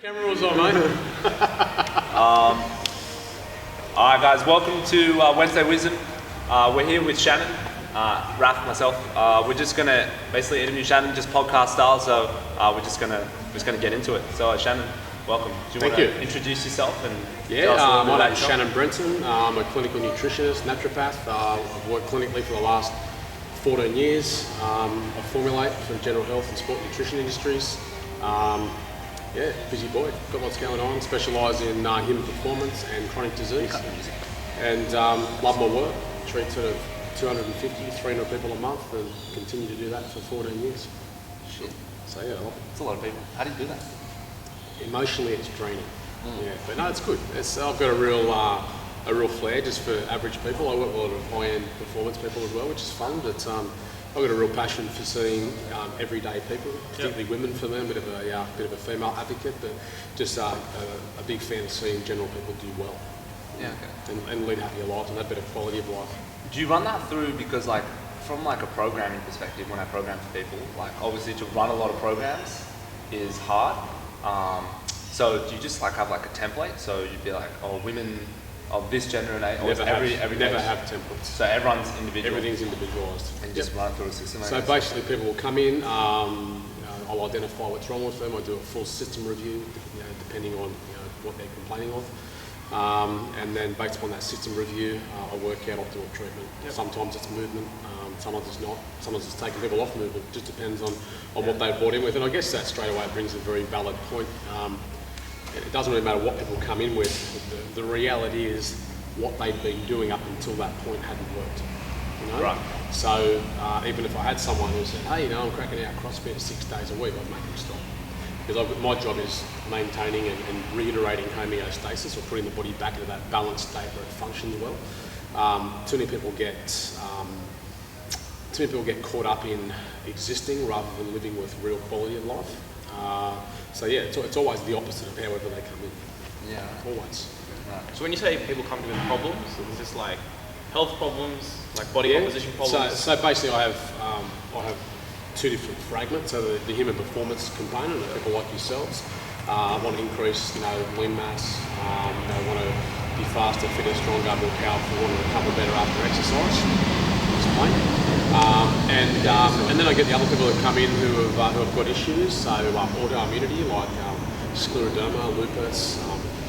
Camera was on, mate. Alright guys, welcome to Wednesday Wisdom. We're here with Shannon, Raph, myself. We're just going to basically interview Shannon, just podcast style, so we're just going to get into it. So Shannon, welcome. Do you want to introduce yourself and tell us a little bit my about name's yourself? Shannon Brenton. I'm a clinical nutritionist, naturopath. I've worked clinically for the last 14 years. I formulate for general health and sport nutrition industries. Busy boy, got lots going on, specialise in human performance and chronic disease. And love my work, treat sort of 250, 300 people a month and continue to do that for 14 years. Shit. So yeah, I love it. It's a lot of people. How do you do that? Emotionally it's draining. Yeah, but no, it's good. I've got a real flair just for average people. I work with a lot of high-end performance people as well, which is fun, but I've got a real passion for seeing everyday people, particularly women for them, a bit of a female advocate, but just a big fan of seeing general people do well. Yeah, okay. And lead happier lives and have better quality of life. Do you run that through because from a programming perspective, when I program for people, obviously to run a lot of programs is hard. So do you just have a template? So you'd be like, oh, women of this gender and age, or never have templates. So everyone's individual. Everything's individualised. And just run it through a system. So basically, people will come in. I'll identify what's wrong with them. I do a full system review, depending on what they're complaining of. And then based upon that system review, I work out optimal treatment. Sometimes it's movement, sometimes it's not. Sometimes it's taking people off movement. It just depends on what they've brought in with. And I guess that straight away brings a very valid point. It doesn't really matter what people come in with. The reality is what they've been doing up until that point hadn't worked. Right. So even if I had someone who said, hey, I'm cracking out CrossFit 6 days a week, I'd make them stop. Because my job is maintaining and reiterating homeostasis, or putting the body back into that balanced state where it functions well. Too many people get caught up in existing rather than living with real quality of life. It's always the opposite of however they come in. Yeah. Always. Right. So when you say people come to with problems, is this health problems, body composition problems? So basically I have two different fragments. So the human performance component, people like yourselves, want to increase lean mass, want to be faster, fitter, stronger, more powerful, want to recover better after exercise. Explain. And then I get the other people that come in who have got issues, so autoimmunity like scleroderma, lupus,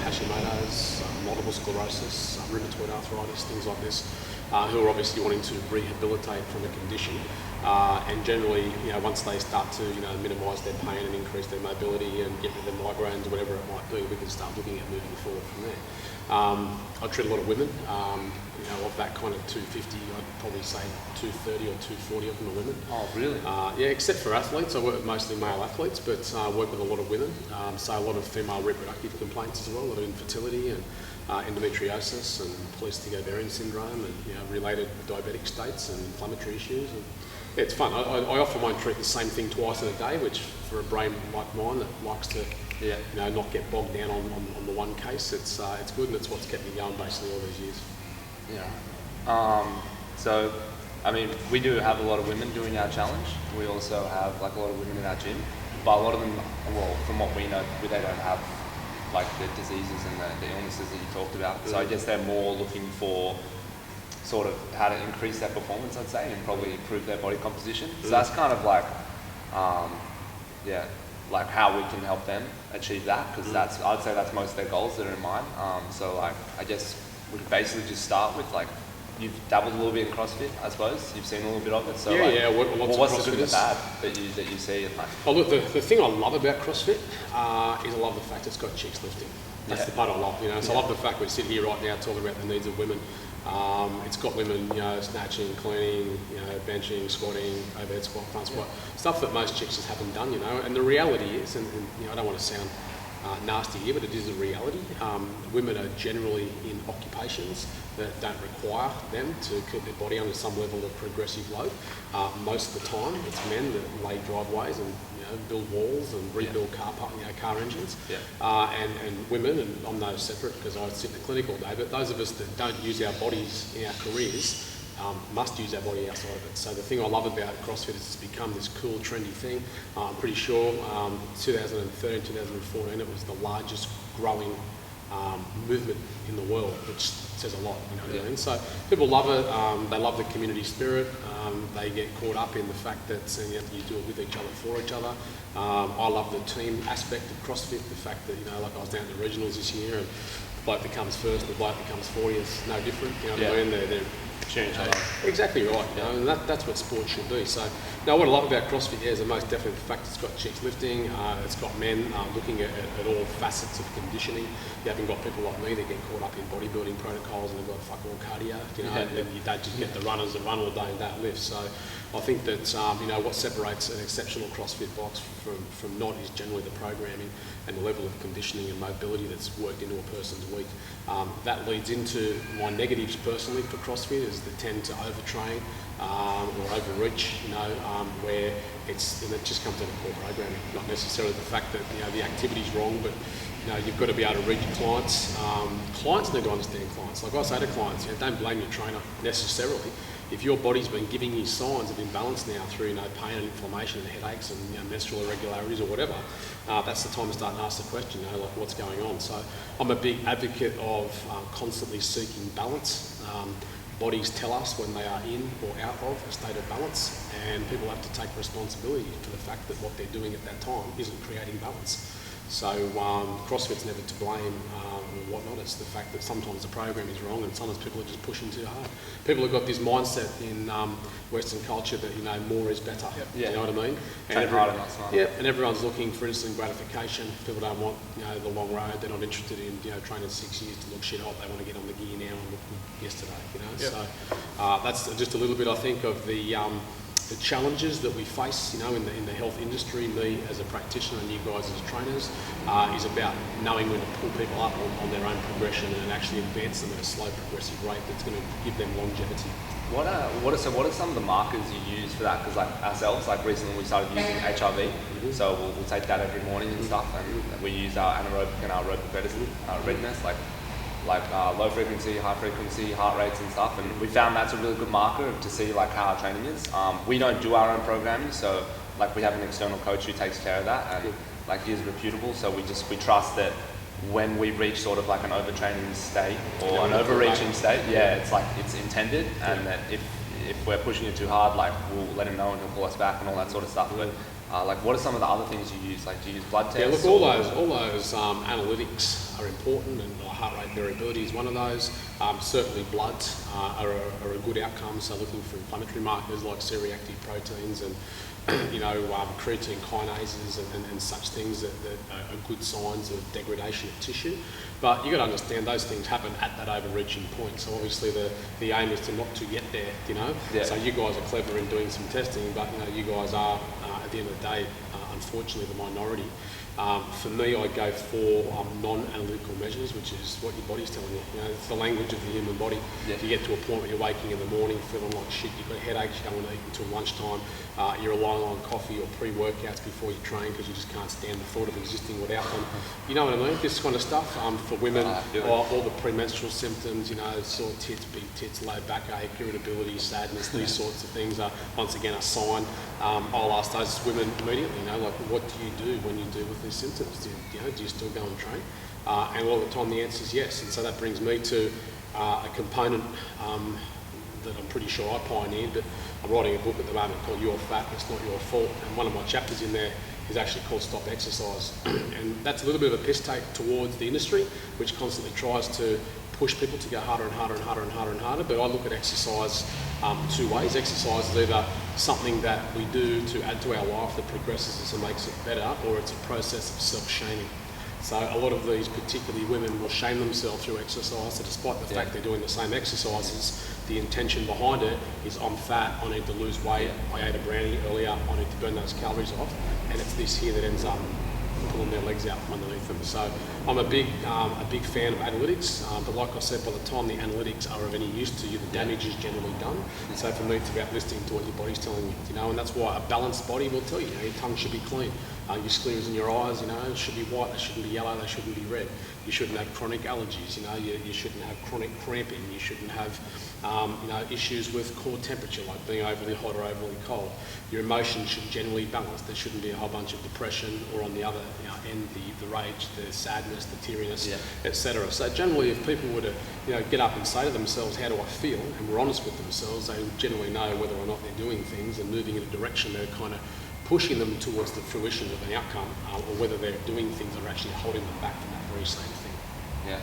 Hashimoto's, multiple sclerosis, rheumatoid arthritis, things like this, who are obviously wanting to rehabilitate from a condition. And generally, once they start to minimise their pain and increase their mobility and get rid of their migraines or whatever it might be, we can start looking at moving forward from there. I treat a lot of women. Of that kind of 250, I'd probably say 230 or 240 of them are women. Oh, really? Except for athletes. I work with mostly male athletes, but I work with a lot of women. So a lot of female reproductive complaints as well, a lot of infertility and endometriosis and polycystic ovarian syndrome and related diabetic states and inflammatory issues. And it's fun. I often won't treat the same thing twice in a day, which for a brain like mine that likes to not get bogged down on the one case, it's good, and it's what's kept me going basically all these years. Yeah. We do have a lot of women doing our challenge. We also have a lot of women in our gym, but a lot of them, from what we know, they don't have the diseases and the illnesses that you talked about. So I guess they're more looking for sort of how to increase their performance, I'd say, and probably improve their body composition. So that's kind of how we can help them achieve that, because I'd say that's most of their goals that are in mind. I guess we could basically just start with you've dabbled a little bit in CrossFit, I suppose. You've seen a little bit of it. So what's the good and the bad that you see? Look, the thing I love about CrossFit is I love the fact it's got chicks lifting. That's the part I love. So I love the fact we sit here right now talking about the needs of women. It's got women, snatching, cleaning, benching, squatting, overhead squat, front squat, stuff that most chicks just haven't done. And the reality is, and I don't want to sound nasty here, but it is a reality. Women are generally in occupations that don't require them to keep their body under some level of progressive load. Most of the time, it's men that lay driveways and build walls and rebuild car engines. And women, and I'm no separate because I sit in the clinic all day, but those of us that don't use our bodies in our careers must use our body outside of it. So the thing I love about CrossFit is it's become this cool, trendy thing. I'm pretty sure 2013, 2014, it was the largest growing movement in the world, which says a lot, you know what I mean? So people love it, they love the community spirit, they get caught up in the fact that you do it with each other, for each other. I love the team aspect of CrossFit, the fact that, you know, like I was down to regionals this year and the bloke that comes first, the bloke that comes 40 is no different, you know what I mean? They're cheering each other. Exactly right, you know, and that's what sport should be. So, now what I love about CrossFit is the most definitely the fact it's got chicks lifting, it's got men looking at all facets of conditioning. You haven't got people like me that get caught up in bodybuilding protocols and they've got fuck all cardio, you know, and you don't just get the runners that run all day and don't lift. So I think that, you know, what separates an exceptional CrossFit box from not is generally the programming and the level of conditioning and mobility that's worked into a person's week. That leads into my negatives personally for CrossFit is they tend to overtrain or overreach, you know, where it just comes out of poor programming, not necessarily the fact that, you know, the activity's wrong, but, you know, you've got to be able to read your clients. Clients need to understand clients. Like I say to clients, you know, don't blame your trainer necessarily. If your body's been giving you signs of imbalance now through, you know, pain and inflammation and headaches and, you know, menstrual irregularities or whatever, that's the time to start and ask the question, you know, like what's going on. So I'm a big advocate of constantly seeking balance. Bodies tell us when they are in or out of a state of balance, and people have to take responsibility for the fact that what they're doing at that time isn't creating balance. So CrossFit's never to blame or whatnot. It's the fact that sometimes the program is wrong and sometimes people are just pushing too hard. People have got this mindset in Western culture that, you know, more is better. You know what I mean? Train harder, not smarter. Yeah, and everyone's looking for instant gratification. People don't want, you know, the long road. They're not interested in, you know, training 6 years to look shit hot. They want to get on the gear now and look good yesterday, you know? So that's just a little bit, I think, of the challenges that we face, you know, in the health industry. Me as a practitioner and you guys as trainers is about knowing when to pull people up on their own progression and actually advance them at a slow progressive rate that's going to give them longevity. What are some of the markers you use for that? Because like ourselves, like recently we started using HRV, so we'll take that every morning and stuff, and we use our anaerobic and our aerobic readiness, like low frequency, high frequency, heart rates and stuff, and we found that's a really good marker to see like how our training is. We don't do our own programming, so like we have an external coach who takes care of that, and like he's reputable, so we trust that when we reach sort of like an overtraining state or an overreaching state, it's intended, and that if we're pushing it too hard, like we'll let him know and he'll pull us back and all that sort of stuff. But like, what are some of the other things you use? Like, do you use blood tests? Yeah, look, all those analytics are important, and heart rate variability is one of those. Certainly, bloods are a good outcome. So, looking for inflammatory markers like C-reactive proteins and creatine kinases and such things that are good signs of degradation of tissue. But you've got to understand those things happen at that overreaching point. So obviously the aim is to not to get there, you know. Yeah. So you guys are clever in doing some testing, but you know you guys are at the end of the day, unfortunately, the minority. For me, I go for non-analytical measures, which is what your body's telling you. You know, it's the language of the human body. Yeah. You get to a point where you're waking in the morning feeling like shit, you've got headaches, you don't want to eat until lunchtime, you're relying on coffee or pre-workouts before you train because you just can't stand the thought of existing without them. You know what I mean? This kind of stuff. For women, all the premenstrual symptoms, you know, sore tits, big tits, low backache, irritability, sadness, these sorts of things are once again a sign. I'll ask those women immediately, you know, like, what do you do when you deal with these symptoms? Do you still go and train? And all the time the answer is yes. And so that brings me to a component that I'm pretty sure I pioneered, but I'm writing a book at the moment called You're Fat, It's Not Your Fault. And one of my chapters in there is actually called Stop Exercise. And that's a little bit of a piss take towards the industry, which constantly tries to push people to go harder and harder and harder and harder and harder. But I look at exercise two ways. Exercise is either something that we do to add to our life that progresses us and makes it better, or it's a process of self-shaming. So a lot of these, particularly women, will shame themselves through exercise. So despite the fact they're doing the same exercises, the intention behind it is I'm fat, I need to lose weight, I ate a brownie earlier, I need to burn those calories off. And it's this here that ends up pulling their legs out from underneath them. So I'm a big fan of analytics, but like I said, by the time the analytics are of any use to you, the damage is generally done. So for me, it's about listening to what your body's telling you, and that's why a balanced body will tell you, your tongue should be clean, your scleras in your eyes, should be white, they shouldn't be yellow, they shouldn't be red. You shouldn't have chronic allergies, you shouldn't have chronic cramping, you shouldn't have, issues with core temperature, like being overly hot or overly cold. Your emotions should generally balance. There shouldn't be a whole bunch of depression, or on the other end, the rage, the sadness, the teariness, etc. So generally, if people were to, get up and say to themselves, how do I feel, and were honest with themselves, they would generally know whether or not they're doing things and moving in a direction they're kind of pushing them towards the fruition of an outcome, or whether they're doing things that are actually holding them back from that very same thing. Yeah.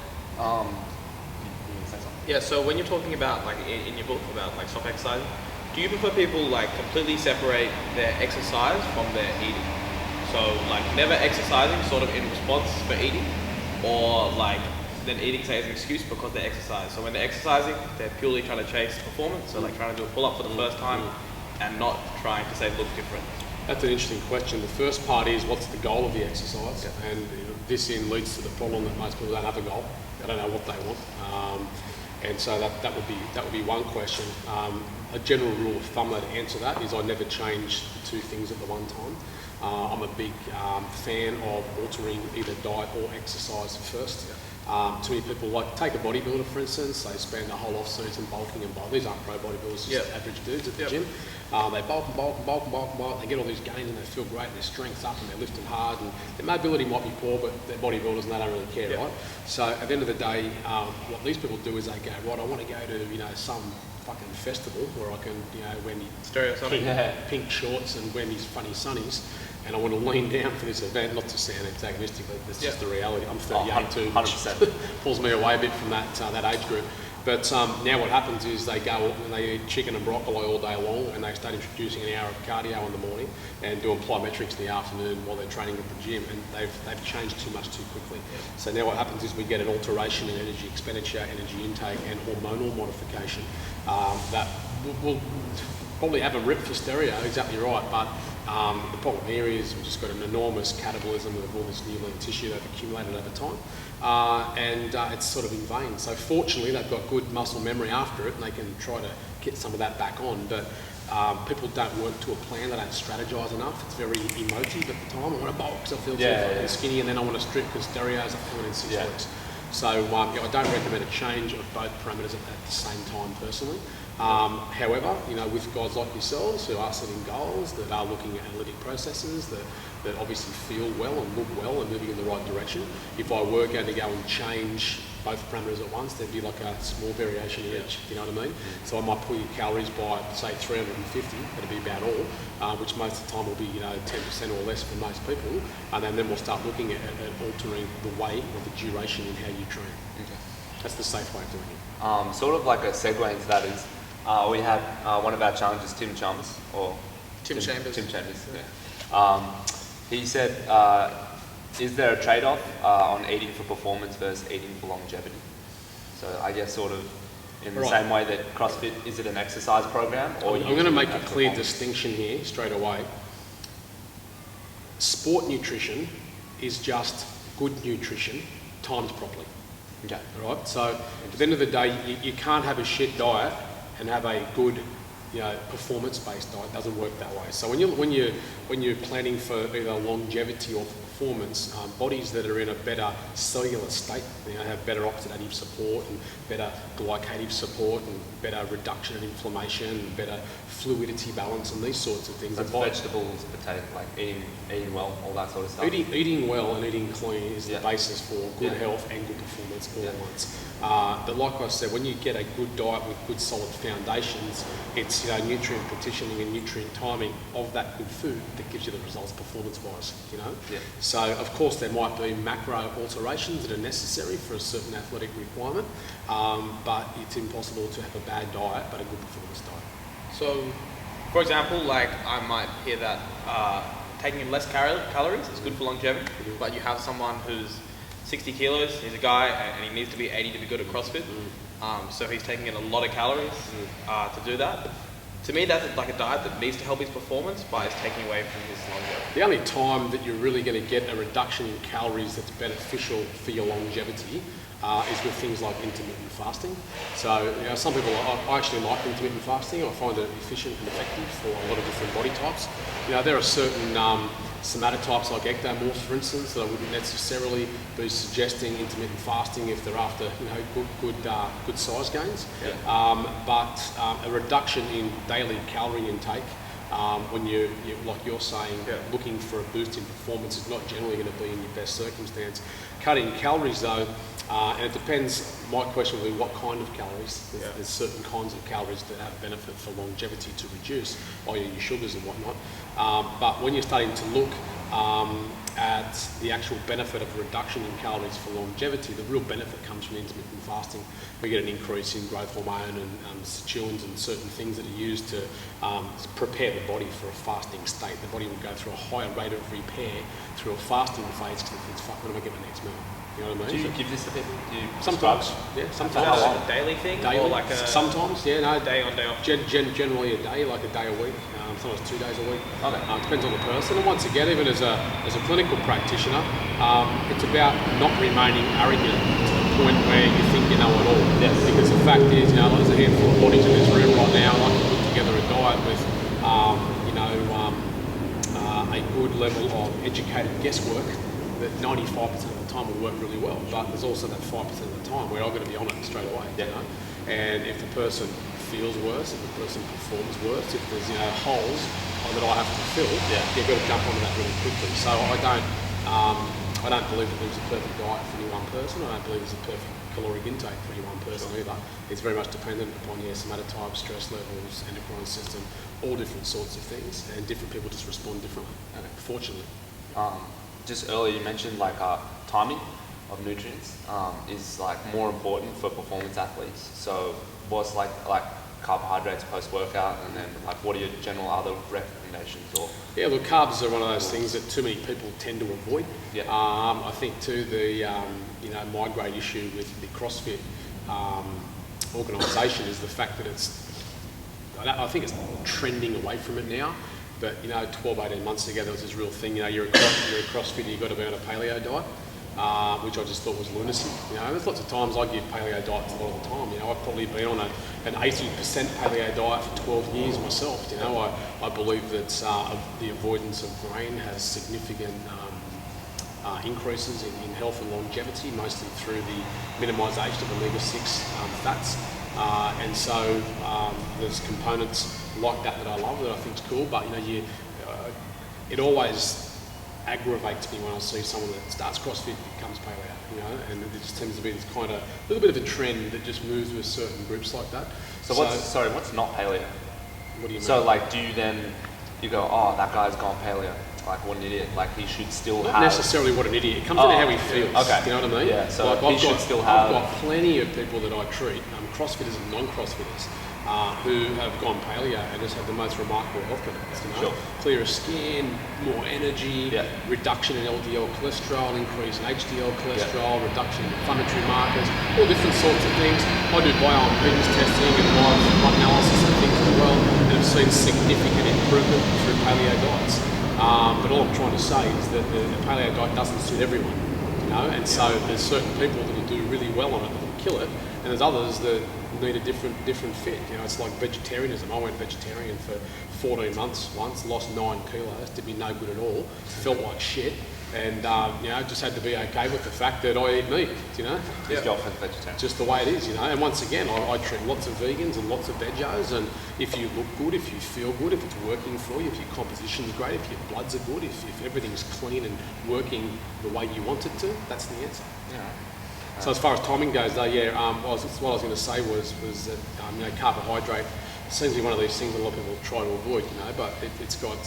Yeah, so when you're talking about, like, in your book about, like, stop exercising, do you prefer people, like, completely separate their exercise from their eating? So, like, never exercising sort of in response for eating, or, like, then eating, say, as an excuse because they exercise. So when they're exercising, they're purely trying to chase performance, so, like, trying to do a pull-up for the first time and not trying to, say, look different. That's an interesting question. The first part is, what's the goal of the exercise? Yeah. And this leads to the problem that most people don't have a goal. They don't know what they want. And so that would be one question. A general rule of thumb to answer that is I never change the two things at the one time. I'm a big fan of altering either diet or exercise first. Too many people, like, take a bodybuilder for instance, they spend a whole off season bulking and bulking. These aren't pro bodybuilders, just average dudes at the gym. They bulk and bulk and bulk and bulk and bulk, they get all these gains and they feel great and their strength's up and they're lifting hard and their mobility might be poor, but they're bodybuilders and they don't really care, right? So at the end of the day, what these people do is they go, right, I want to go to, some fucking festival where I can, wear me pink shorts and wear these funny sunnies, and I want to lean down for this event, not to sound antagonistic, but that's just the reality. I'm 38 too, which pulls me away a bit from that age group. But now what happens is they go and they eat chicken and broccoli all day long, and they start introducing an hour of cardio in the morning and doing plyometrics in the afternoon while they're training at the gym, and they've changed too much too quickly. So now what happens is we get an alteration in energy expenditure, energy intake, and hormonal modification that will probably have a rip for stereo, exactly right, but the problem here is we've just got an enormous catabolism of all this new lean tissue they've accumulated over time, and it's sort of in vain. So fortunately they've got good muscle memory after it and they can try to get some of that back on, but people don't work to a plan, they don't strategise enough. It's very emotive at the time. I want to bulk because I feel too fucking skinny, and then I want to strip because stereo's up coming in 6 weeks. So I don't recommend a change of both parameters at the same time personally. However, with guys like yourselves who are setting goals, that are looking at analytic processes, that obviously feel well and look well and moving in the right direction, if I were going to go and change both parameters at once, there'd be like a small variation in each, you know what I mean? So I might pull your calories by, say, 350, that'd be about all, which most of the time will be, 10% or less for most people, and then we'll start looking at altering the way or the duration in how you train. Okay. That's the safe way of doing it. Sort of like a segue into that is, we had one of our challenges, Tim Chambers. Tim Chambers. Yeah. He said, is there a trade-off on eating for performance versus eating for longevity? So I guess sort of in the same way that CrossFit, is it an exercise program? Or I'm going to make a clear distinction here straight away. Sport nutrition is just good nutrition timed properly. Okay. All right. So at the end of the day, you can't have a shit diet and have a good, performance-based diet. It doesn't work that way. So when you're planning for either longevity or performance, bodies that are in a better cellular state, have better oxidative support and better glycative support and better reduction in inflammation and better fluidity balance and these sorts of things. So vegetables, potatoes, like eating well, all that sort of stuff. Eating well and eating clean is the basis for good health and good performance all at once. But like I said, when you get a good diet with good solid foundations, it's nutrient partitioning and nutrient timing of that good food that gives you the results performance-wise. So of course there might be macro alterations that are necessary for a certain athletic requirement, but it's impossible to have a bad diet but a good performance diet. So, for example, like I might hear that taking in less calories is good for longevity, but you have someone who's 60 kilos, he's a guy, and he needs to be 80 to be good at CrossFit. So he's taking in a lot of calories to do that. To me, that's like a diet that needs to help his performance, but is taking away from his longevity. The only time that you're really going to get a reduction in calories that's beneficial for your longevity is with things like intermittent fasting. So, some people, I actually like intermittent fasting. I find it efficient and effective for a lot of different body types. There are certain somatotypes like ectomorphs, for instance, that I wouldn't necessarily be suggesting intermittent fasting if they're after, good size gains. But a reduction in daily calorie intake, when you like you're saying, looking for a boost in performance is not generally going to be in your best circumstance. Cutting calories though, and it depends, my question would be what kind of calories. There's certain kinds of calories that have benefit for longevity to reduce, i.e. your sugars and whatnot. But when you're starting to look at the actual benefit of reduction in calories for longevity, the real benefit comes from intermittent fasting. We get an increase in growth hormone and sirtuins and certain things that are used to prepare the body for a fasting state. The body will go through a higher rate of repair through a fasting phase because it thinks, fuck, when am I getting my next meal? You know what I mean? Do you give this to people? Sometimes, sometimes. Is that like a daily thing? Daily, or like a sometimes, day on, day off? Generally a day, like a day a week, sometimes 2 days a week. Okay. Depends on the person. And once again, even as a clinical practitioner, it's about not remaining arrogant to the point where you think you know it all. Yes. Because the fact is, there's a handful of bodies in this room right now, and I can put together a diet with, a good level of educated guesswork that 95% of the time will work really well, but there's also that 5% of the time where I've got to be on it straight away. And if the person feels worse, if the person performs worse, if there's holes that I have to fill, you've got to jump onto that really quickly. So I don't believe that there's a perfect diet for any one person. I don't believe there's a perfect caloric intake for any one person either. It's very much dependent upon somatotype, stress levels, endocrine system, all different sorts of things, and different people just respond differently, fortunately. Just earlier you mentioned timing of nutrients is more important for performance athletes. So what's like carbohydrates post workout, and then what are your general other recommendations? Or look, carbs are one of those things that too many people tend to avoid. I think too my great issue with the CrossFit organisation is the fact that I think it's trending away from it now. But 12, 18 months ago, there was this real thing. You're a CrossFitter, you've got to be on a paleo diet, which I just thought was lunacy. There's lots of times I give paleo diets a lot of the time. I've probably been on an 80% paleo diet for 12 years myself. I believe that the avoidance of grain has significant increases in health and longevity, mostly through the minimisation of omega-6 fats. And so there's components like that I love, that I think is cool, but it always aggravates me when I see someone that starts CrossFit becomes paleo, and it just tends to be this kind of little bit of a trend that just moves with certain groups like that. So what's not paleo? What do you mean? So do you then go, oh, that guy's gone paleo? What an idiot! He should still not have. Not necessarily what an idiot. It comes into how he feels. Okay. You know what I mean? Yeah. So I've got plenty of people that I treat, CrossFitters and non-CrossFitters, who have gone paleo and just have the most remarkable health benefits. Sure. Clearer skin, more energy, reduction in LDL cholesterol, increase in HDL cholesterol, reduction in inflammatory markers, all different sorts of things. I do bioimpedance testing and live blood analysis and things as well, and have seen significant improvement through paleo diets. But all I'm trying to say is that the paleo diet doesn't suit everyone, and so there's certain people that will do really well on it that will kill it, and there's others that need a different fit. It's like vegetarianism. I went vegetarian for 14 months once, lost 9 kilos, did me no good at all, felt like shit, and just had to be okay with the fact that I eat meat. It's vegetarian. Just the way it is, And once again, I treat lots of vegans and lots of vegos, and if you look good, if you feel good, if it's working for you, if your composition's great, if your bloods are good, if everything's clean and working the way you want it to, that's the answer. So as far as timing goes, though, what I was going to say was that carbohydrate seems to be one of these things that a lot of people try to avoid, but it's got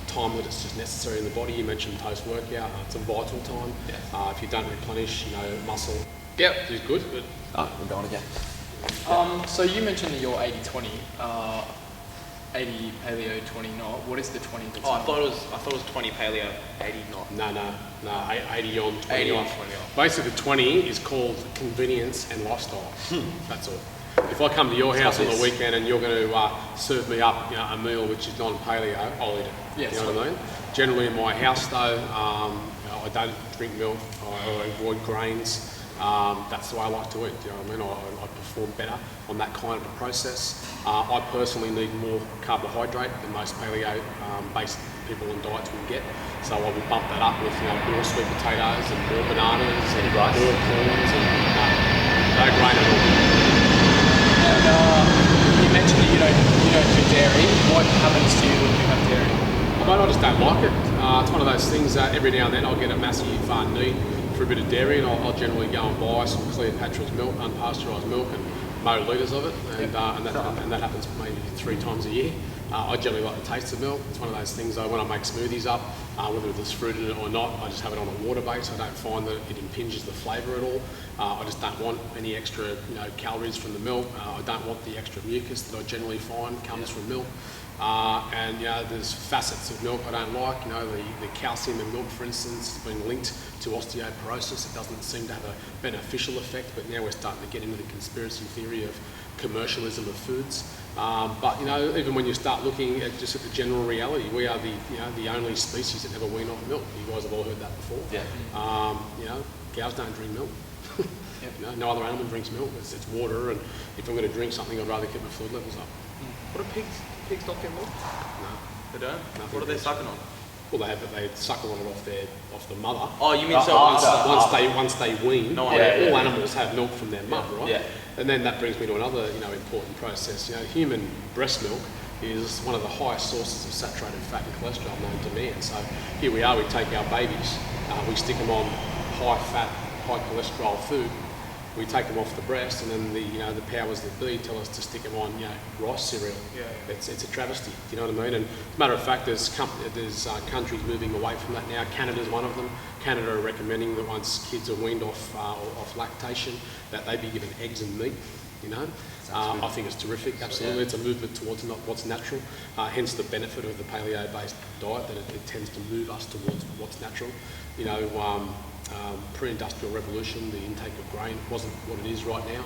time that it's just necessary in the body. You mentioned post-workout, it's a vital time. If you don't replenish, muscle, is good. But we're going again. So you mentioned that you're 80-20, 80 paleo, 20 not. What is the 20 that's I thought it was 20 paleo, 80 not. No, 80 on, 20 80 on, off. 20 off. Basically, the 20 is called convenience and lifestyle. That's all. If I come to your house on the this. weekend and you're going to serve me up, a meal which is non-paleo, I'll eat it. Yes. You know what I mean? Generally in my house though, I don't drink milk. I avoid grains. That's the way I like to eat. You know what I mean? I perform better on that kind of a process. I personally need more carbohydrate than most paleo-based people on diets will get. So I will bump that up with more sweet potatoes and more bananas and more corns and no grain at all. And you mentioned that you don't do dairy. What happens to you when you have dairy? I just don't like it. It's one of those things that every now and then I'll get a massive need for a bit of dairy, and I'll generally go and buy some Cleopatra's milk, unpasteurised milk, and mow litres of it, and that happens maybe 3 times a year. I generally like the taste of milk. It's one of those things though, when I make smoothies up, whether there's fruit in it or not, I just have it on a water base. I don't find that it impinges the flavour at all. I just don't want any extra calories from the milk. I don't want the extra mucus that I generally find comes from milk. And there's facets of milk I don't like. The calcium in milk, for instance, has been linked to osteoporosis. It doesn't seem to have a beneficial effect, but now we're starting to get into the conspiracy theory of commercialism of foods. But even when you start looking at just at the general reality, we are the only species that never wean off milk. You guys have all heard that before. Yeah. Cows don't drink milk. No other animal drinks milk. It's water, and if I'm going to drink something, I'd rather keep my fluid levels up. What do pigs? Pigs not get milk? No. They don't? Nothing What are they goes. sucking on? Well, they suckle on it off the mother. Oh, you mean so Once they wean, No, all yeah. animals have milk from their mum, right? Yeah. And then that brings me to another important process. Human breast milk is one of the highest sources of saturated fat and cholesterol known to man. So here we are, we take our babies, we stick them on high fat, high cholesterol food. We take them off the breast, and then the powers that be tell us to stick them on rice cereal. Yeah. It's a travesty. Do you know what I mean? And as a matter of fact, there's countries moving away from that now. Canada's one of them. Canada are recommending that once kids are weaned off lactation, that they be given eggs and meat. I think it's terrific. Absolutely, it's a movement towards what's natural. Hence the benefit of the paleo-based diet, that it tends to move us towards what's natural. Pre-industrial revolution, the intake of grain wasn't what it is right now,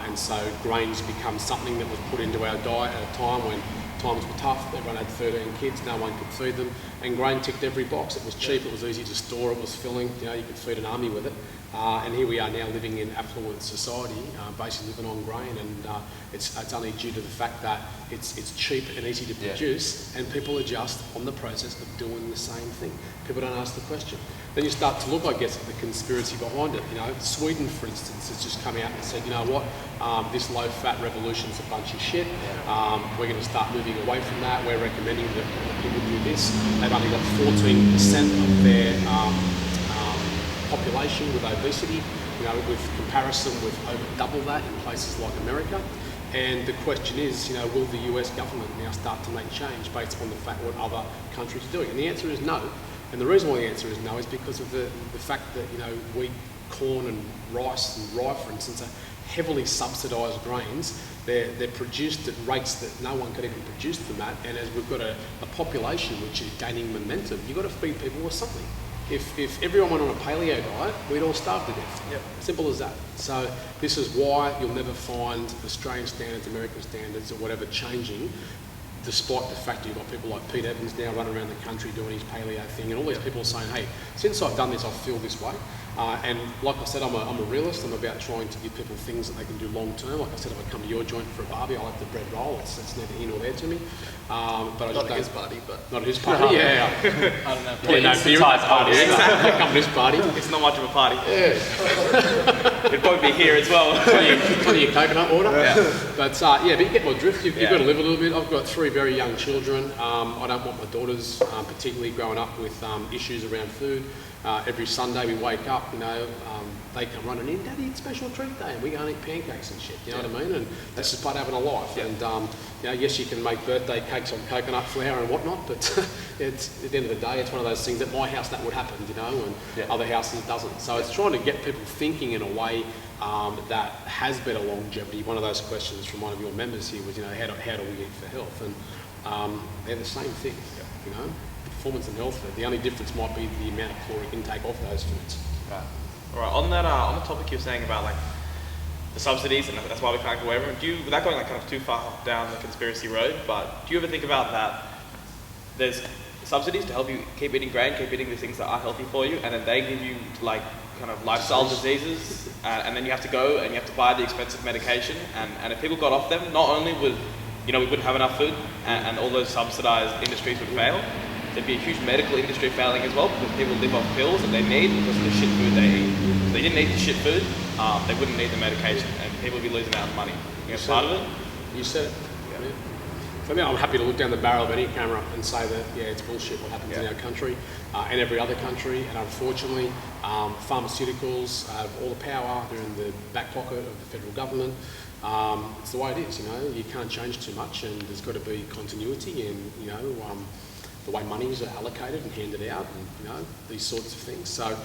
and so grains become something that was put into our diet at a time when times were tough. Everyone had 13 kids, no one could feed them, and grain ticked every box. It was cheap, it was easy to store, it was filling. You could feed an army with it. And here we are now living in affluent society, basically living on grain, and it's only due to the fact that it's cheap and easy to produce, and people are just on the process of doing the same thing. People don't ask the question. Then you start to look, I guess, at the conspiracy behind it. Sweden, for instance, has just come out and said, this low-fat revolution's a bunch of shit. We're going to start moving away from that. We're recommending that people do this. They've only got 14% of their population with obesity. With comparison, we've over double that in places like America. And the question is, will the US government now start to make change based on the fact what other countries are doing? And the answer is no. And the reason why the answer is no is because of the fact that wheat, corn and rice and rye, for instance, are heavily subsidised grains. They're produced at rates that no one could even produce them at, and as we've got a population which is gaining momentum, you've got to feed people with something. If everyone went on a paleo diet, we'd all starve to death. Yep. Simple as that. So this is why you'll never find Australian standards, American standards or whatever changing, despite the fact that you've got people like Pete Evans now running around the country doing his paleo thing, and all these people are saying, hey, since I've done this, I feel this way. And like I said, I'm a realist. I'm about trying to give people things that they can do long term. Like I said, if I come to your joint for a barbie, I like the bread roll. It's neither here nor there to me. But I just Not at his party, but... Not at his party, yeah. I don't know. Yeah, no, for your party. Exactly. Come to this party. It's not much of a party. Yeah. It'd probably be here as well. Plenty of coconut water. Yeah. But you get my drift. You've got to live a little bit. I've got 3 very young children. I don't want my daughters, particularly growing up with issues around food. Every Sunday we wake up, they come running in, Daddy, it's special treat day, and we go and eat pancakes and shit, you know what I mean? And that's just part of having a life. Yeah. And yes, you can make birthday cakes on coconut flour and whatnot, but it's at the end of the day, it's one of those things. At my house that would happen, and other houses it doesn't. So it's trying to get people thinking in a way that has better longevity. One of those questions from one of your members here was, how do we eat for health? And they're the same thing, performance and health. The only difference might be the amount of caloric intake of those foods. Right. All right. On that, on the topic you're saying about like the subsidies, and that's why we can't go over. Without going like kind of too far down the conspiracy road, but do you ever think about that? There's subsidies to help you keep eating grain, keep eating these things that are healthy for you, and then they give you like kind of lifestyle diseases, and then you have to go and you have to buy the expensive medication, and if people got off them, not only would, we wouldn't have enough food, and all those subsidized industries would fail, there'd be a huge medical industry failing as well, because people live off pills that they need because of the shit food they eat. If they didn't need the shit food, they wouldn't need the medication, and people would be losing out on money. Part of it? You said it. Yeah. For me, I'm happy to look down the barrel of any camera and say that, it's bullshit what happens in our country and every other country. And unfortunately, pharmaceuticals have all the power. They're in the back pocket of the federal government. It's the way it is, You can't change too much, and there's got to be continuity and, the way monies are allocated and handed out and, these sorts of things. So,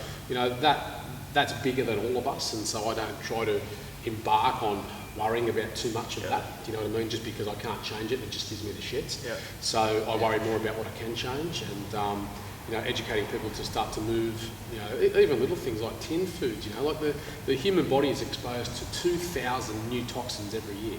that's bigger than all of us, and so I don't try to embark on worrying about too much of that. Do you know what I mean? Just because I can't change it, it just gives me the shits. Yeah. So I worry more about what I can change, and educating people to start to move. Even little things like tin foods. Like the human body is exposed to 2,000 new toxins every year.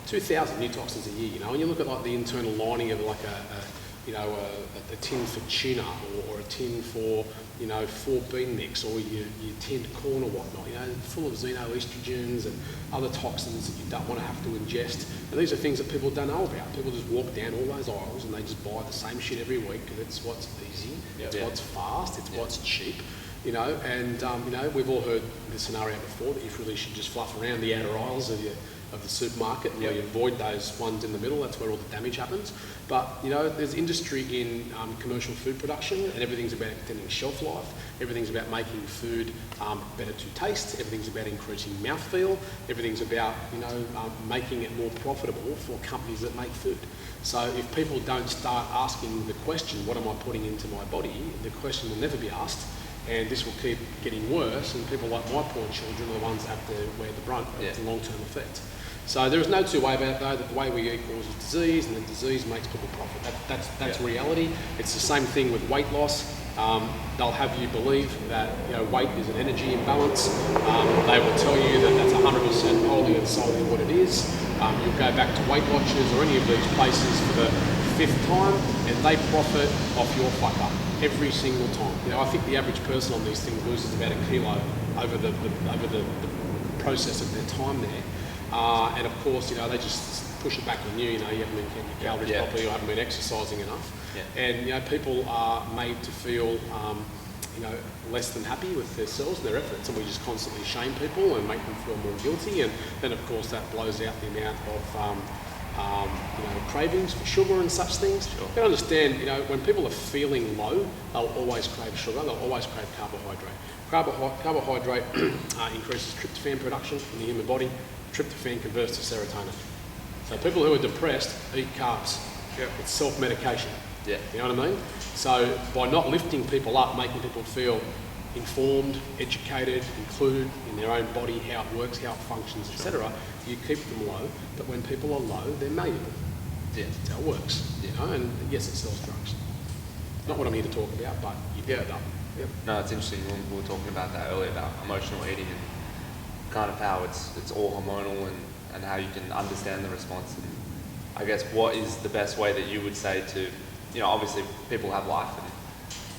2,000 new toxins a year. And you look at like the internal lining of like a tin for tuna, or a tin for 4 bean mix, or your tinned corn or whatnot, full of xenoestrogens and other toxins that you don't want to have to ingest. And these are things that people don't know about. People just walk down all those aisles and they just buy the same shit every week because it's what's easy, it's what's fast, it's what's cheap. And we've all heard the scenario before that you really should just fluff around the outer aisles of the supermarket, and you avoid those ones in the middle. That's where all the damage happens. But there's industry in commercial food production, and everything's about extending shelf life. Everything's about making food better to taste. Everything's about increasing mouthfeel. Everything's about making it more profitable for companies that make food. So if people don't start asking the question, what am I putting into my body, the question will never be asked. And this will keep getting worse, and people like my poor children are the ones that have to wear the brunt of the long-term effect. So there is no two way about it, though, that the way we eat causes disease, and the disease makes people profit. That's reality. It's the same thing with weight loss. They'll have you believe that weight is an energy imbalance. They will tell you that that's 100% wholly and solely what it is. You'll go back to Weight Watchers or any of these places for the 5th time, and they profit off your fuck up every single time. I think the average person on these things loses about a kilo over the process of their time there. And of course, they just push it back on you. You haven't been counting your calories properly, or haven't been exercising enough. Yeah. And people are made to feel less than happy with themselves and their efforts, and we just constantly shame people and make them feel more guilty. And then of course that blows out the amount of cravings for sugar and such things. Sure. You can understand, when people are feeling low, they'll always crave sugar, they'll always crave carbohydrate. Carbohydrate increases tryptophan production in the human body. Tryptophan converts to serotonin. So people who are depressed eat carbs. Yep. It's self-medication. Yeah. You know what I mean? So by not lifting people up, making people feel informed, educated, included in their own body, how it works, how it functions, etc., you keep them low. But when people are low, they're malleable. Yeah. That's how it works. And yes, it sells drugs. Not what I'm here to talk about, but you get it up. Yep. No, it's interesting. We were talking about that earlier, about emotional eating and kind of how it's all hormonal, and how you can understand the response. And I guess what is the best way that you would say to, obviously people have life and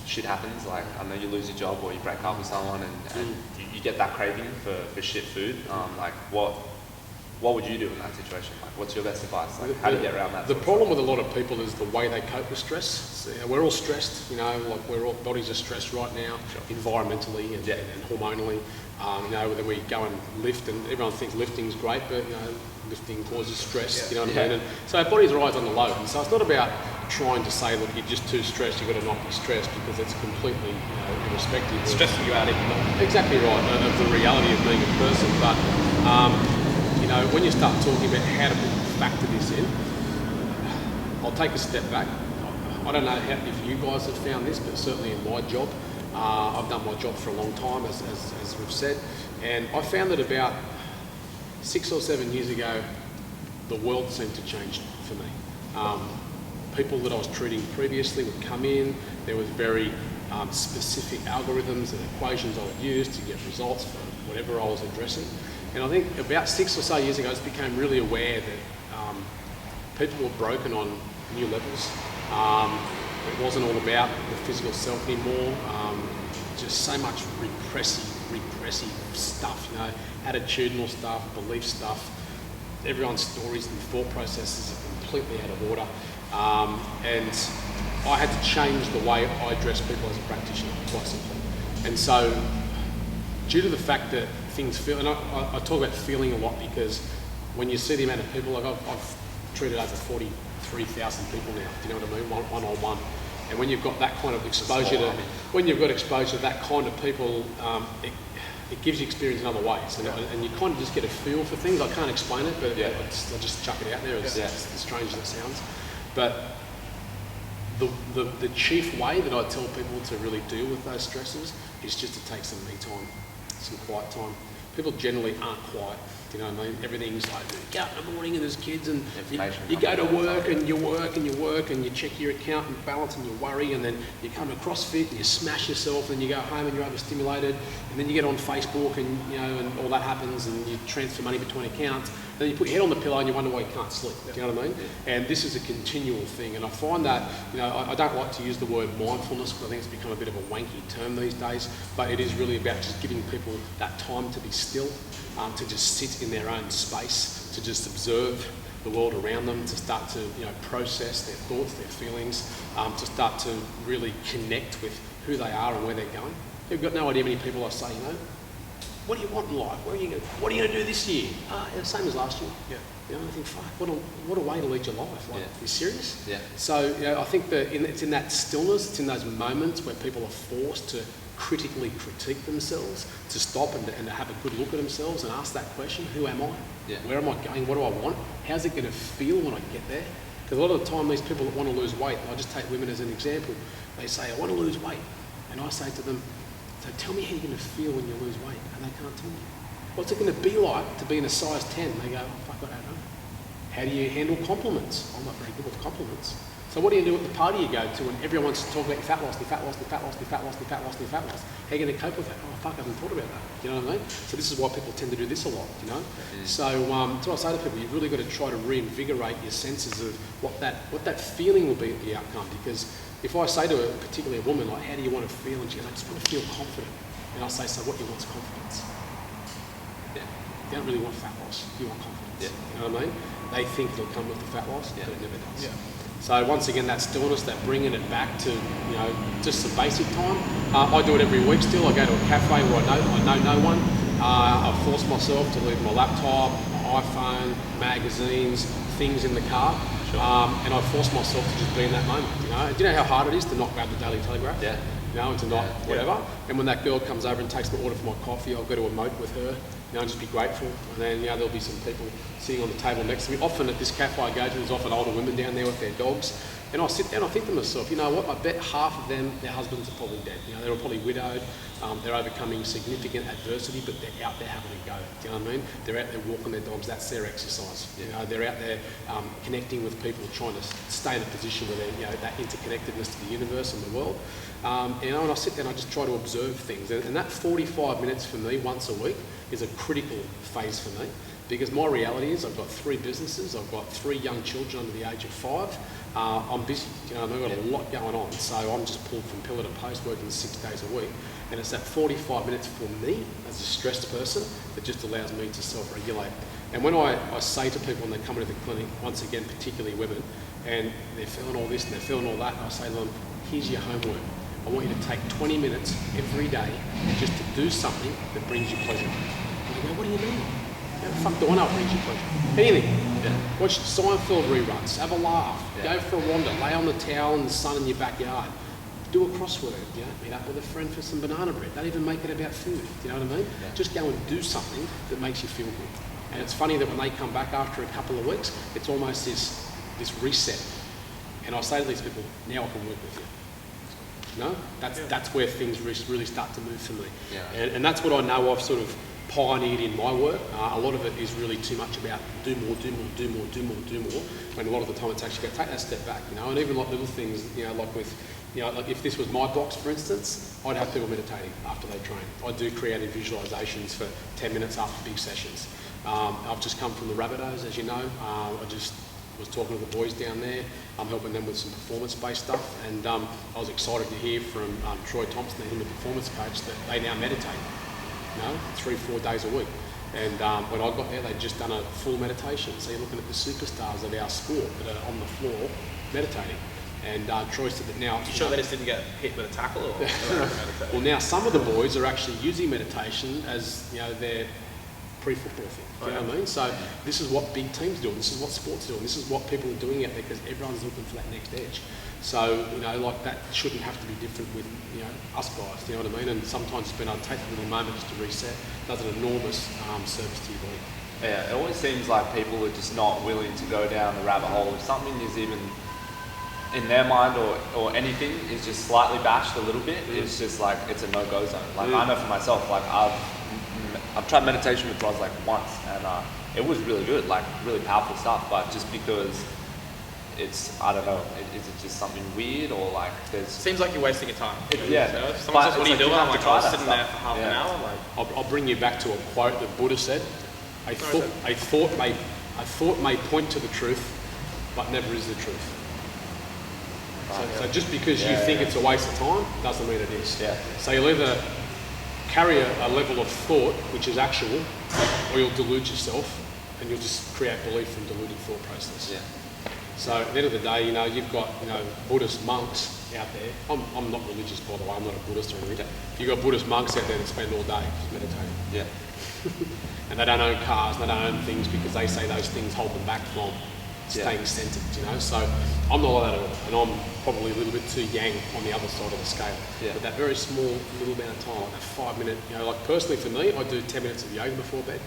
shit happens, like I know you lose your job or you break up with someone, and you get that craving for shit food. Like what would you do in that situation? Like what's your best advice? Like how do you get around that? The problem with a lot of people is the way they cope with stress. So, we're all stressed, like bodies are stressed right now, environmentally and hormonally. Whether we go and lift, and everyone thinks lifting is great, but lifting causes stress. You know what I mean? And so our bodies are always on the low, and so it's not about trying to say, look, you're just too stressed, you've got to not be stressed, because it's completely irrespective. It's stressing you out even more. Exactly right, of the reality of being a person. But when you start talking about how to factor this in, I'll take a step back. I don't know if you guys have found this, but certainly in my job, I've done my job for a long time, as we've said, and I found that about 6 or 7 years ago, the world seemed to change for me. People that I was treating previously would come in, there was very specific algorithms and equations I would use to get results for whatever I was addressing. And I think about 6 or so years ago, I just became really aware that people were broken on new levels. It wasn't all about the physical self anymore. Just so much repressive stuff, you know, attitudinal stuff, belief stuff. Everyone's stories and thought processes are completely out of order. And I had to change the way I address people as a practitioner, quite simply. And so, due to the fact that things feel, and I talk about feeling a lot because when you see the amount of people, like I've treated over 43,000 people now, do you know what I mean, one-on-one. And when you've got that kind of exposure to, when you've got exposure to that kind of people, it gives you experience in other ways, and you kind of just get a feel for things. I can't explain it, but I'll just chuck it out there as strange as it sounds. But the chief way that I tell people to really deal with those stresses is just to take some me time, some quiet time. People generally aren't quiet. You know what I mean? Everything's like, you get up in the morning and there's kids and you go to work and you work and you work and you check your account and balance and you worry and then you come to CrossFit and you smash yourself and you go home and you're overstimulated and then you get on Facebook and, you know, and all that happens and you transfer money between accounts. Then you put your head on the pillow and you wonder why you can't sleep. Do you know what I mean? And this is a continual thing. And I find that, you know, I don't like to use the word mindfulness because I think it's become a bit of a wanky term these days, but it is really about just giving people that time to be still, to just sit in their own space, to just observe the world around them, to start to, you know, process their thoughts, their feelings, to start to really connect with who they are and where they're going. You've got no idea how many people I say, you know, what do you want in life? What are you going to do this year? Same as last year. Yeah. You know, I think, fuck, what a way to lead your life. Like, you serious? Yeah. So, you know, I think that it's in that stillness, it's in those moments where people are forced to critically critique themselves, to stop and to have a good look at themselves and ask that question, who am I? Yeah. Where am I going? What do I want? How's it going to feel when I get there? Because a lot of the time these people that want to lose weight, I just take women as an example, they say, I want to lose weight. And I say to them, so tell me how you're going to feel when you lose weight. And they can't tell me. What's it going to be like to be in a size 10? They go, oh, fuck, I don't know. How do you handle compliments? I'm not very good with compliments. So what do you do at the party you go to when everyone wants to talk about your fat loss, your fat loss, your fat loss, your fat loss, your fat loss, your fat loss? How are you going to cope with that? Oh, fuck, I haven't thought about that. You know what I mean? So this is why people tend to do this a lot, you know? So what I say to people, you've really got to try to reinvigorate your senses of what that feeling will be at the outcome. Because if I say to a particularly a woman, like, how do you want to feel? And she goes, I just want to feel confident. And I'll say, so what you want is confidence. Yeah. You don't really want fat loss, you want confidence. Yeah. You know what I mean? They think it'll come with the fat loss, but it never does. Yeah. So once again, that stillness, that bringing it back to, you know, just some basic time. I do it every week still. I go to a cafe where I know no one. I force myself to leave my laptop, my iPhone, magazines, things in the car. Sure. And I force myself to just be in that moment, you know. Do you know how hard it is to not grab the Daily Telegraph? Yeah. You know, and to not whatever. Yeah. And when that girl comes over and takes my order for my coffee, I'll go to emote with her, you know, and just be grateful. And then, you know, there'll be some people sitting on the table next to me. Often at this cafe I go to, there's often older women down there with their dogs. And I sit down, I think to myself, you know what, I bet half of them, their husbands are probably dead. You know, they're probably widowed, they're overcoming significant adversity, but they're out there having a go. Do you know what I mean? They're out there walking their dogs, that's their exercise. You know, they're out there connecting with people, trying to stay in a position where they're, you know, that interconnectedness to the universe and the world. You know, and I sit there and I just try to observe things. And that 45 minutes for me once a week is a critical phase for me. Because my reality is I've got 3 businesses, I've got 3 young children under the age of 5. I'm busy, you know, and I've got a lot going on. So I'm just pulled from pillar to post, working 6 days a week. And it's that 45 minutes for me as a stressed person that just allows me to self-regulate. And when I say to people when they come into the clinic, once again, particularly women, and they're feeling all this and they're feeling all that, and I say to them, here's your homework. I want you to take 20 minutes every day just to do something that brings you pleasure. And they go, what do you mean? How the fuck do I know what brings you pleasure? Anything. Yeah. Watch Seinfeld reruns, have a laugh, go for a wander, lay on the towel in the sun in your backyard, do a crossword, you know, meet up with a friend for some banana bread. Don't even make it about food, you know what I mean? Yeah. Just go and do something that makes you feel good. And it's funny that when they come back after a couple of weeks, it's almost this reset. And I say to these people, now I can work with you. No, that's where things really start to move for me. Yeah. And that's what I know I've sort of pioneered in my work. A lot of it is really too much about do more, when a lot of the time it's actually going to take that step back, you know, and even like little things, you know, like with, You know, like if this was my box, for instance, I'd have people meditating after they train. I do creative visualizations for 10 minutes after big sessions. I've just come from the Rabbitohs, as you know. I just was talking to the boys down there. I'm helping them with some performance-based stuff, and I was excited to hear from Troy Thompson, the human performance coach, that they now meditate, 3-4 days a week. And when I got there, they'd just done a full meditation. So you're looking at the superstars of our sport that are on the floor meditating. And Troy said that now... You sure they just didn't get hit with a tackle? Or well, now some of the boys are actually using meditation as, their pre-football thing. Do you know what I mean? So this is what big teams do. This is what sports do. This is what people are doing out there, because everyone's looking for that next edge. So, like that shouldn't have to be different with, us guys. You know what I mean? And sometimes it's been able to take a little moment just to reset. Does an enormous service to your body. Yeah, it always seems like people are just not willing to go down the rabbit hole. If something is even in their mind or anything is just slightly bashed a little bit, it's just like it's a no-go zone. Like I know for myself, like I've tried meditation with Roz like once, and it was really good, like really powerful stuff. But just because it's, I don't know, is it just something weird, or like there's... Seems like you're wasting your time. Yeah. Someone says, what are you doing? I'm like, I was that sitting stuff. there for half an hour. Like, I'll bring you back to a quote that Buddha said. A thought may point to the truth, but never is the truth. So just because you think it's a waste of time doesn't mean it is. Yeah. So you'll either carry a level of thought which is actual, or you'll delude yourself and you'll just create belief from deluded thought process. Yeah. So at the end of the day, you've got Buddhist monks out there. I'm not religious, by the way. I'm not a Buddhist or anything. You've got Buddhist monks out there that spend all day just meditating. Yeah. And they don't own cars, they don't own things because they say those things hold them back from staying centered, So I'm not like that at all. And I'm probably a little bit too yang on the other side of the scale. Yeah. But that very small little amount of time, that 5 minute, like personally for me, I do 10 minutes of yoga before bed,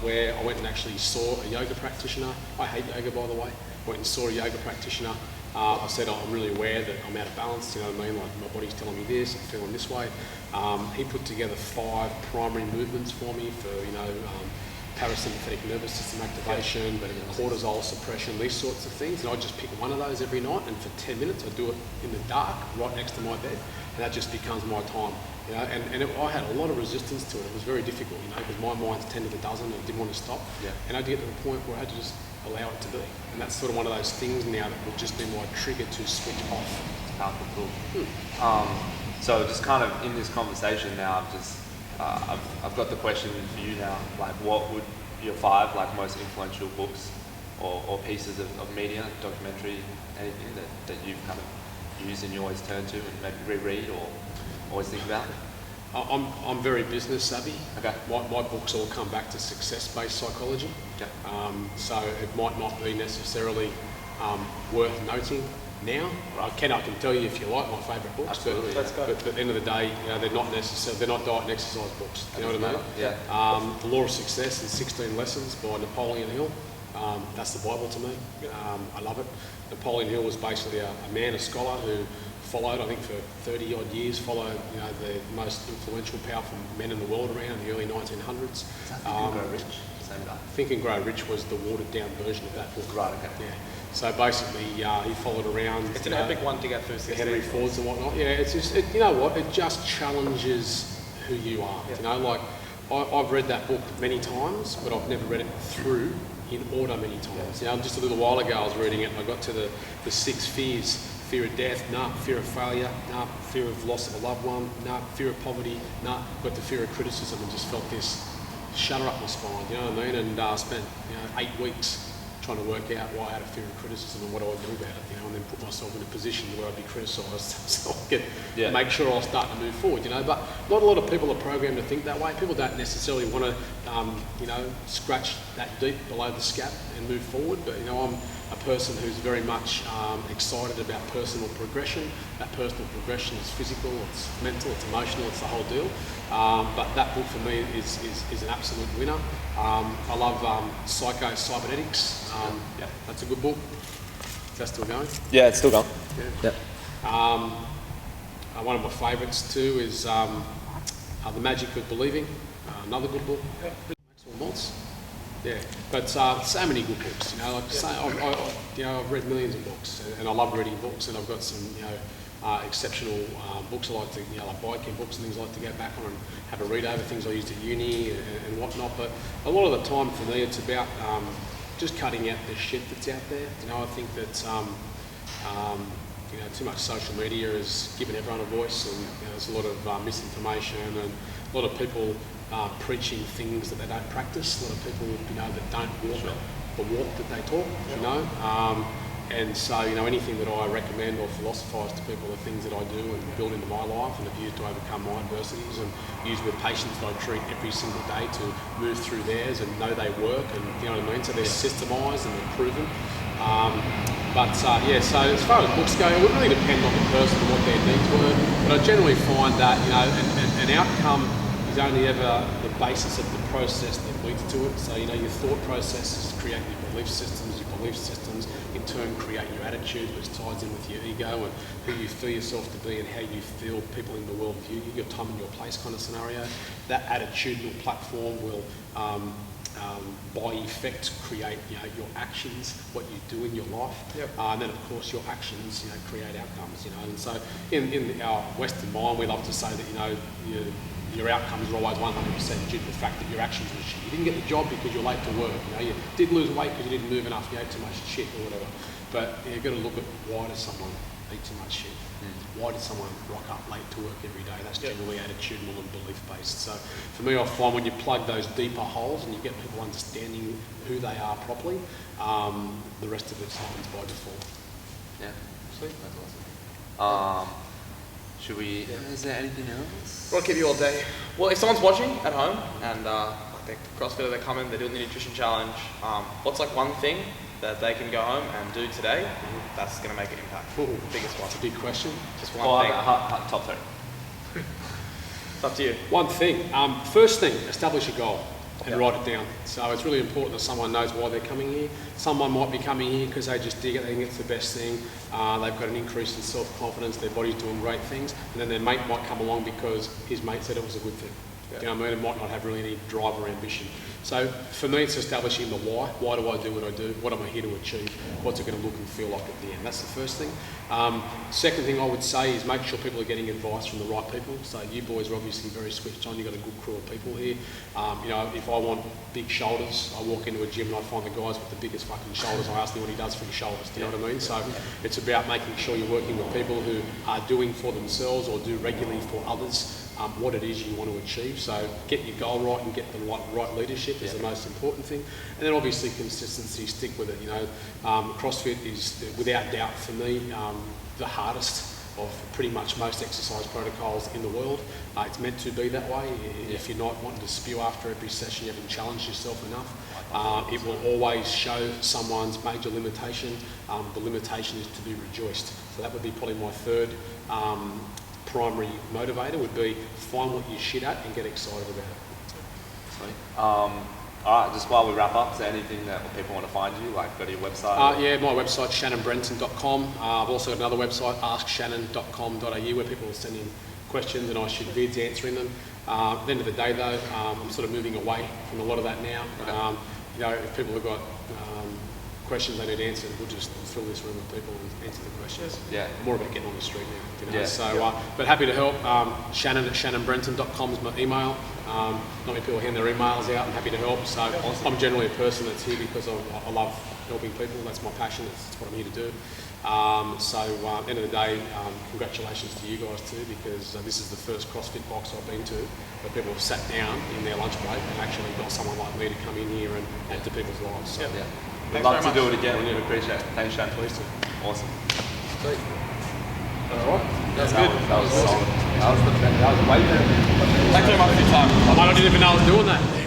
where I went and actually saw a yoga practitioner. I hate yoga, by the way. Went and saw a yoga practitioner. I said, I'm really aware that I'm out of balance, you know what I mean? Like my body's telling me this, I'm feeling this way. He put together 5 primary movements for me for, parasympathetic nervous system activation, but cortisol suppression, these sorts of things. And I just pick one of those every night, and for 10 minutes I do it in the dark, right next to my bed, and that just becomes my time. I had a lot of resistance to it. It was very difficult, because my mind's 10 to the dozen and I didn't want to stop. Yeah. And I had to get to the point where I had to just allow it to be. And that's sort of one of those things now that would just be my trigger to switch off. It's powerful tool. So just kind of in this conversation now, I've got the question for you now. Like, what would your 5 most influential books or pieces of media, documentary, anything that you've kind of used and you always turn to and maybe reread or always think about? I'm very business savvy. Okay. My books all come back to success-based psychology. Okay. So it might not be necessarily worth noting now. I can tell you if you like my favourite books. Absolutely. But at the end of the day, they're not diet and exercise books. You know what I mean? Yeah. The Law of Success in 16 Lessons by Napoleon Hill. That's the Bible to me. I love it. Napoleon Hill was basically a man, a scholar who followed, I think for 30 odd years, followed the most influential, powerful men in the world around in the early 1900s. Think and Grow Rich? Same guy. Think and Grow Rich was the watered down version of that book. Right, okay. Yeah. So basically, he followed around. It's an epic one to get through. Henry Fords and whatnot. Yeah, it's just, you know what? It just challenges who you are. Yeah. I've read that book many times, but I've never read it through in order many times. Just a little while ago, I was reading it and I got to the 6 fears. Fear of death, nah. Fear of failure, nah. Fear of loss of a loved one, nah. Fear of poverty, nah. Got the fear of criticism and just felt this shudder up my spine, you know what I mean? And spent 8 weeks trying to work out why I had a fear of criticism and what do I do about it, and then put myself in a position where I'd be criticised so I could make sure I'll start to move forward, But not a lot of people are programmed to think that way. People don't necessarily want to, scratch that deep below the scab and move forward, but, I'm a person who's very much excited about personal progression. That personal progression is physical, it's mental, it's emotional, it's the whole deal. But that book for me is an absolute winner. I love Psycho-Cybernetics. That's a good book. Is that still going? Yeah, it's still going. Yeah. One of my favourites too is The Magic of Believing. Another good book. Maxwell Maltz. Yeah, but so many good books. I've read millions of books, and I love reading books, and I've got some exceptional books I like to, like biking books and things I like to go back on and have a read over, things I used at uni and whatnot. But a lot of the time for me, it's about just cutting out the shit that's out there. I think that too much social media has given everyone a voice, and there's a lot of misinformation and a lot of people preaching things that they don't practice. A lot of people, that don't walk the walk that they talk. And so, anything that I recommend or philosophise to people are things that I do and build into my life and have used to overcome my adversities and use with patients that I treat every single day to move through theirs and know they work, and you know what I mean? So they're systemised and they're proven. So as far as books go, it would really depend on the person and what their needs were. But I generally find that, an outcome is only ever the basis of the process that leads to it. So, your thought processes create your belief systems in turn create your attitude, which ties in with your ego and who you feel yourself to be and how you feel people in the world view you, your time and your place kind of scenario. That attitudinal platform will, by effect, create your actions, what you do in your life. And then, of course, your actions create outcomes. And so in our Western mind, we love to say that your outcomes are always 100% due to the fact that your actions were shit. You didn't get the job because you're late to work. You did lose weight because you didn't move enough. You ate too much shit or whatever. But you've got to look at, why does someone eat too much shit? Why did someone rock up late to work every day? That's generally attitudinal and belief based. So for me, I find when you plug those deeper holes and you get people understanding who they are properly, the rest of it happens by default. Yeah, sweet. That's awesome. Should we? Is there anything else? We'll keep you all day. Well, if someone's watching at home and they're CrossFitter, they're coming, they're doing the nutrition challenge, what's like one thing that they can go home and do today that's going to make an impact? Ooh, the biggest one. That's a big question. Just one thing. Top 3. It's up to you. One thing. First thing, establish a goal and write it down. So it's really important that someone knows why they're coming here. Someone might be coming here because they just dig it, they think it's the best thing. They've got an increase in self-confidence, their body's doing great things, and then their mate might come along because his mate said it was a good thing. You know what I mean? It might not have really any drive or ambition. So for me, it's establishing the why. Why do I do what I do? What am I here to achieve? What's it going to look and feel like at the end? That's the first thing. Second thing I would say is make sure people are getting advice from the right people. So you boys are obviously very switched on. You've got a good crew of people here. If I want big shoulders, I walk into a gym and I find the guys with the biggest fucking shoulders. I ask them what he does for his shoulders. Do you know what I mean? So it's about making sure you're working with people who are doing for themselves or do regularly for others what it is you want to achieve. So get your goal right and get the right leadership is the most important thing. And then obviously consistency, stick with it. CrossFit is without doubt for me the hardest of pretty much most exercise protocols in the world. It's meant to be that way. If you're not wanting to spew after every session, you haven't challenged yourself enough. It will always show someone's major limitation. The limitation is to be rejoiced. So that would be probably my third primary motivator, would be find what you're shit at and get excited about it. Sweet. All right, just while we wrap up, is there anything that people want to find you, like go to your website? My website's shannonbrenton.com. I've also got another website, askshannon.com.au, where people will send in questions and I shoot vids answering them. At the end of the day though, I'm sort of moving away from a lot of that now. Okay. If people have got questions they need answered, we'll just fill this room with people and answer the questions. Yeah. More about getting on the street now. But happy to help. Shannon at shannonbrenton.com is my email. Not many people hand their emails out. I'm happy to help. So I'm generally a person that's here because I love helping people. That's my passion. That's what I'm here to do. At the end of the day, congratulations to you guys too, because this is the first CrossFit box I've been to where people have sat down in their lunch break and actually got someone like me to come in here and add to people's lives. So, we'd love to do it again. We appreciate it. Thanks, Shane. Please do. Awesome. Sweet. All right. That's good. That was awesome. That was way better. Thanks very much for your time. I might not even know I was doing that.